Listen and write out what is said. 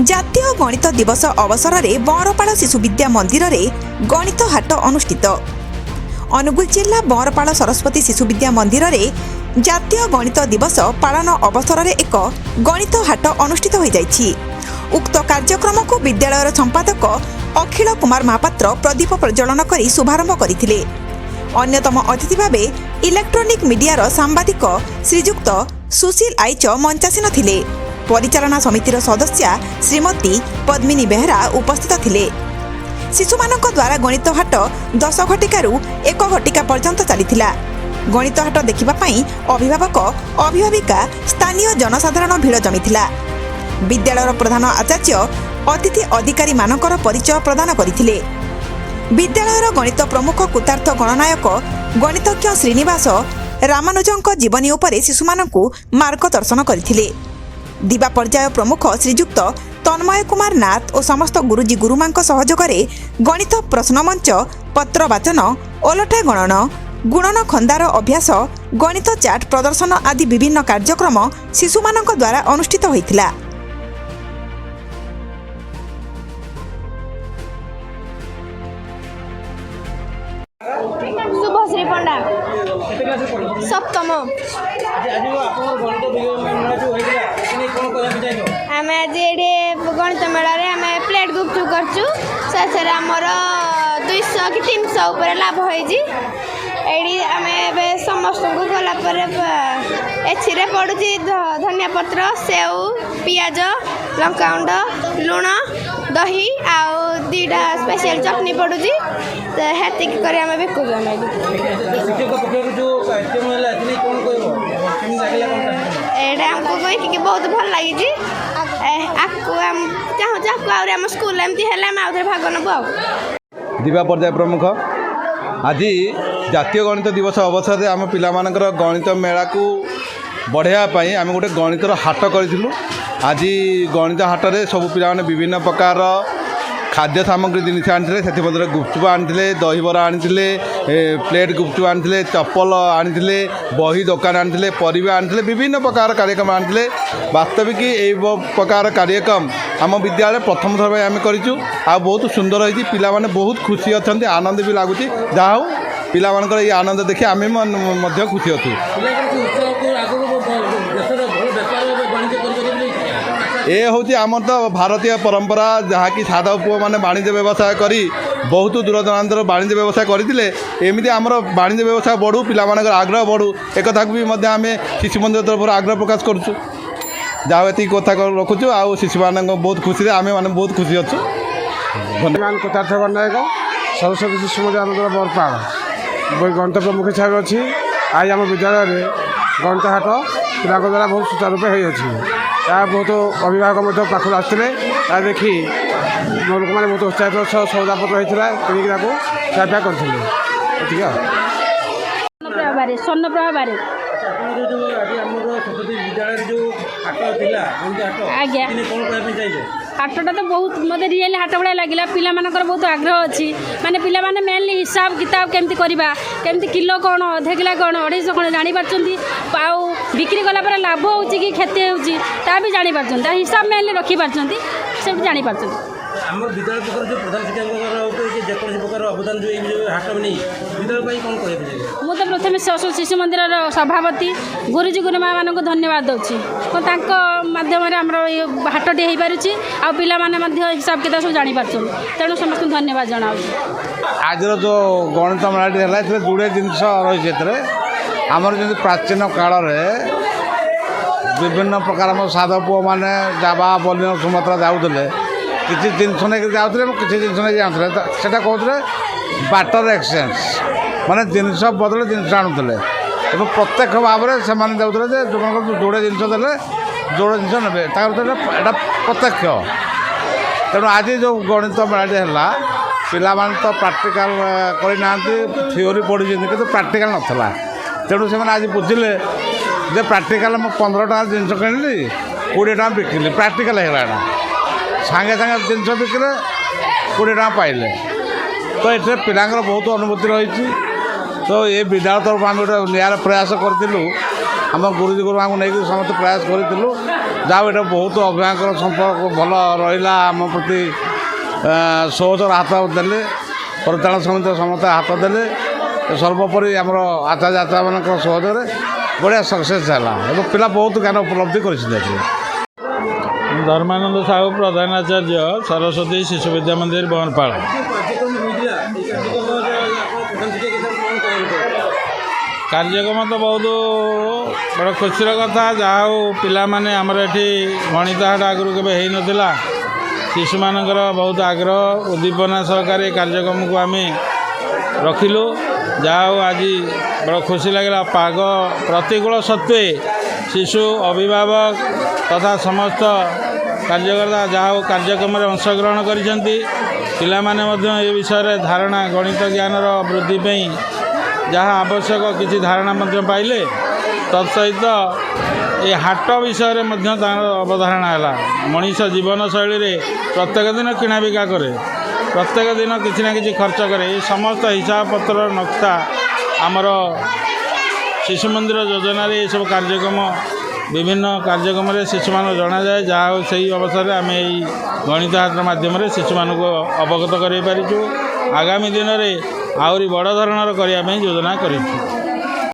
ଜାତୀୟ ଗଣିତ ଦିବସ ଅବସରରେ ବଅଁରପାଳ ଶିଶୁ ବିଦ୍ୟା ମନ୍ଦିରରେ ଗଣିତ ହାଟ ଅନୁଷ୍ଠିତ। ଅନୁଗୁଳ ଜିଲ୍ଲା ବଅଁରପାଳ ସରସ୍ୱତୀ ଶିଶୁ ବିଦ୍ୟା ମନ୍ଦିରରେ ଜାତୀୟ ଗଣିତ ଦିବସ ପାଳନ ଅବସରରେ ଏକ ଗଣିତ ହାଟ ଅନୁଷ୍ଠିତ ହୋଇଯାଇଛି। ଉକ୍ତ କାର୍ଯ୍ୟକ୍ରମକୁ ବିଦ୍ୟାଳୟର ସମ୍ପାଦକ ଅଖିଳ କୁମାର ମହାପାତ୍ର ପ୍ରଦୀପ ପ୍ରଜ୍ୱଳନ କରି ଶୁଭାରମ୍ଭ କରିଥିଲେ। ଅନ୍ୟତମ ଅତିଥି ଭାବେ ଇଲେକ୍ଟ୍ରୋନିକ୍ ମିଡିଆର ସାମ୍ବାଦିକ ଶ୍ରୀଯୁକ୍ତ ସୁଶୀଲ ଆଇଚ ମଞ୍ଚାସୀନ ଥିଲେ। परिचालना समितिर सदस्या श्रीमती पद्मिनी बेहरा उपस्थित थिले। शिशुमानक द्वारा गणित हाट 10 घटिकारु 1 घटिका पर्यंत चलीथिला। गणित हाट देखिबा पई अभिभावक अभिभाविका स्थानीय जनसाधारण भीड़ जमिथिला। विद्यालयर प्रधान आचार्य अतिथि अधिकारी मानकर परिचय प्रदान करिथिले। विद्यालयर गणित प्रमुख कुतार्थ गणनायक गणितज्ञ श्रीनिवास रामानुजंक जीवनी उपरे शिशुमानकु मार्गदर्शन करिथिले। दिवा पर्याय प्रमुख श्रीजुक्त तन्मय कुमार नाथ और समस्त गुरुजी गुरुमांक सहयोगरे गणित प्रश्नमंच पत्र वाचन ओलटा गणन गुणन खंदार अभ्यास गणित चाट प्रदर्शन आदि विभिन्न कार्यक्रम शिशुमानक द्वारा अनुष्ठित होइथिला। शुभश्री पंडा सप्तम आम आज ये गणित मेलार आम प्लेट गुपचुप करमर 200 कि 300 उपर लाभ होती आम समस्त को गलापर एथि पड़ू धनिया पत्र सेव पियाज लंकागुंड लुण दही आउ 2टा स्पेशल चटनी पड़ुची हेतिक कर आम बिकु एटा हमको कही बहुत भल लगी चाहूँ स्कूल एमती है भाग नबू दिवा पर्याय प्रमुख आज जातीय गणित दिवस अवसर में आम पिलामानकर गणित मेला को बढ़ावाई आम गोटे गणितर हाट करूँ। आज गणित हाट में सब पिला विभिन्न प्रकार खाद्य सामग्री जिन आनी से गुपचुप आनी दहीबरा आनी प्लेट गुपचुप आनी चप्पल आनी बही दुकान आनी परिवा आनी विभिन्न प्रकार कार्यक्रम आनी वास्तविक यही प्रकार कार्यक्रम आम विद्यालय प्रथम थर आम करूँ आ बहुत सुंदर होती पिला माने बहुत खुशी अच्छा आनंद भी लगुच जहाँ हो पिला मानकर ये आनंद देखी आम खुशी अच्छु। ये हूँ आम तो भारतीय परंपरा जहाँकि साधव पुओ मैंने वाणिज्य व्यवसाय करी बहुत दूर दरांतर वाणिज्य व्यवसाय करते एमती आमर वाणिज्य व्यवसाय बढ़ू पिला आग्रह बढ़ू एक कथा भी आम शिशु मंदिर तरफ आग्रह प्रकाश करुँ जहाँ ये कथा रखुचु आ शिशु मान बहुत खुशी आम मैंने बहुत खुशी अच्छु। धन्यवाद कुतार्थ गणनायक सरस्वती शिशु मंदिर आम बरपाड़ गणित प्रमुख हिसाब अच्छी आज आम विद्यालय गणित हाट पिला द्वारा बहुत सुचारू रूपे हो बहुत अभिभावक पाखु आसते देखी लोक मैंने बहुत उत्साहित सौदापत्र होता है किणिकी ଖିଆପିଆ କରିଥିଲେ ଏତିକି ଆଉ। ସ୍ୱର୍ଣ୍ଣପ୍ରଭା ବାରିକ ଆଜ୍ଞା ହାଟଟା ତ ବହୁତ ମୋତେ ରିଏଲି ହାଟ ଭଳିଆ ଲାଗିଲା। ପିଲାମାନଙ୍କର ବହୁତ ଆଗ୍ରହ ଅଛି ମାନେ ପିଲାମାନେ ମେନଲି ହିସାବ କିତାବ କେମିତି କରିବା କେମିତି କିଲୋ କ'ଣ ଅଧ କିଲୋ କ'ଣ 250 କ'ଣ ଜାଣିପାରୁଛନ୍ତି ଆଉ ବିକ୍ରି କଲା ପରେ ଲାଭ ହେଉଛି କି କ୍ଷତି ହେଉଛି ତା ବି ଜାଣିପାରୁଛନ୍ତି ତା ହିସାବ ମେନଲି ରଖିପାରୁଛନ୍ତି ସେମିତି ଜାଣିପାରୁଛନ୍ତି। आम विद्यालय पक्ष जो प्रधान शिक्षक जेकोसी प्रकार अवदान जो हाट नहीं विद्यालय कौन कह मु तो प्रथम शिशु मंदिर सभापति गुरुजी गुरुमा मान धन्यवाद दूसरी तो मध्यम आम हाटटी हो पारे आ पाने हिसाब किताब सब जापार तेणु समस्त धन्यवाद जनाऊ। आज जो गणित मेलाटी है जुड़े जिनस रही आमर जो प्राचीन काल विभिन्न प्रकार साधव पुओ मैंने जावा बलिन सुमात्रा जाऊे किसी जिनस नहीं जाते किसी जिनस नहीं जाते से कहते बाटर एक्सचेंज माने जिनस बदले जिनस आणुले एवं प्रत्यक्ष भाव में से जाते जो जोड़े जिनस देते जोड़े जिनस ने यहाँ प्रत्यक्ष तेणु आज जो गणित मेलाटी है पिला तो प्राक्टिकाल करना थीओरी पढ़ी कि प्राक्टिकाल नाला तेणु से आज बुझिले जे प्राक्टिकाल मैं 15 टका जिनस किणिली 20 टका बिकिली प्राक्टिकाल है सागे सागे जिनस बिकिले 20 टका पाइले तो ये पिलांकर बहुत अनुभूति रही तो ये विद्यालय तरफ आम गोटे नियार प्रयास करूँ आम गुरुजी गुरुमा को लेकिन समस्त प्रयास करूँ ଯାହା ଏଇଟା ବହୁତ ଅଭିଭାବକର ସମ୍ପର୍କ ଭଲ ରହିଲା ଆମ ପ୍ରତି ସହଜର ହାତ ଦେଲେ ପରିଚାଳନା ସମିତିର ସମସ୍ତେ ହାତ ଦେଲେ ସର୍ବୋପରି ଆମର ଆଚାର୍ଯ୍ୟ ଆଚାର୍ଯ୍ୟମାନଙ୍କର ସହଯୋଗରେ ବଢ଼ିଆ ସକ୍ସେସ୍ ହେଲା ଏବଂ ପିଲା ବହୁତ ଜ୍ଞାନ ଉପଲବ୍ଧି କରିଛନ୍ତି। ଧର୍ମାନନ୍ଦ ସାହୁ ପ୍ରଧାନ ଆଚାର୍ଯ୍ୟ ସରସ୍ୱତୀ ଶିଶୁ ବିଦ୍ୟା ମନ୍ଦିର ବନପାଳ। କାର୍ଯ୍ୟକ୍ରମ ତ ବହୁତ ବଡ଼ ଖୁସିର କଥା। ଯାହା ହଉ ପିଲାମାନେ ଆମର ଏଠି ଗଣିତ ହାଟ ଆଗରୁ କେବେ ହେଇନଥିଲା। ଶିଶୁମାନଙ୍କର ବହୁତ ଆଗ୍ରହ ଉଦ୍ଦୀପନା ସହକାରେ କାର୍ଯ୍ୟକ୍ରମକୁ ଆମେ ରଖିଲୁ। ଯାହା ହଉ ଆଜି ବଡ଼ ଖୁସି ଲାଗିଲା। ପାଗ ପ୍ରତିକୂଳ ସତ୍ତ୍ୱେ ଶିଶୁ ଅଭିଭାବକ ତଥା ସମସ୍ତ କାର୍ଯ୍ୟକର୍ତ୍ତା ଯାହା ହଉ କାର୍ଯ୍ୟକ୍ରମରେ ଅଂଶଗ୍ରହଣ କରିଛନ୍ତି। ପିଲାମାନେ ମଧ୍ୟ ଏ ବିଷୟରେ ଧାରଣା ଗଣିତ ଜ୍ଞାନର ବୃଦ୍ଧି ପାଇଁ ଯାହା ଆବଶ୍ୟକ କିଛି ଧାରଣା ମଧ୍ୟ ପାଇଲେ। ତତ୍ସହିତ ଏ ହାଟ ବିଷୟରେ ମଧ୍ୟ ତାଙ୍କର ଅବଧାରଣା ହେଲା। ମଣିଷ ଜୀବନଶୈଳୀରେ ପ୍ରତ୍ୟେକ ଦିନ କିଣାବିକା କରେ, ପ୍ରତ୍ୟେକ ଦିନ କିଛି ନା କିଛି ଖର୍ଚ୍ଚ କରେ। ଏ ସମସ୍ତ ହିସାବପତ୍ର ନକ୍ସା ଆମର ଶିଶୁ ମନ୍ଦିର ଯୋଜନାରେ ଏସବୁ କାର୍ଯ୍ୟକ୍ରମ ବିଭିନ୍ନ କାର୍ଯ୍ୟକ୍ରମରେ ଶିଶୁମାନଙ୍କୁ ଜଣାଯାଏ। ଯାହା ହଉ ସେହି ଅବସରରେ ଆମେ ଏଇ ଗଣିତ ହାଟ ମାଧ୍ୟମରେ ଶିଶୁମାନଙ୍କୁ ଅବଗତ କରାଇ ପାରିଛୁ। ଆଗାମୀ ଦିନରେ ଆହୁରି ବଡ଼ ଧରଣର କରିବା ପାଇଁ ଯୋଜନା କରିଛୁ।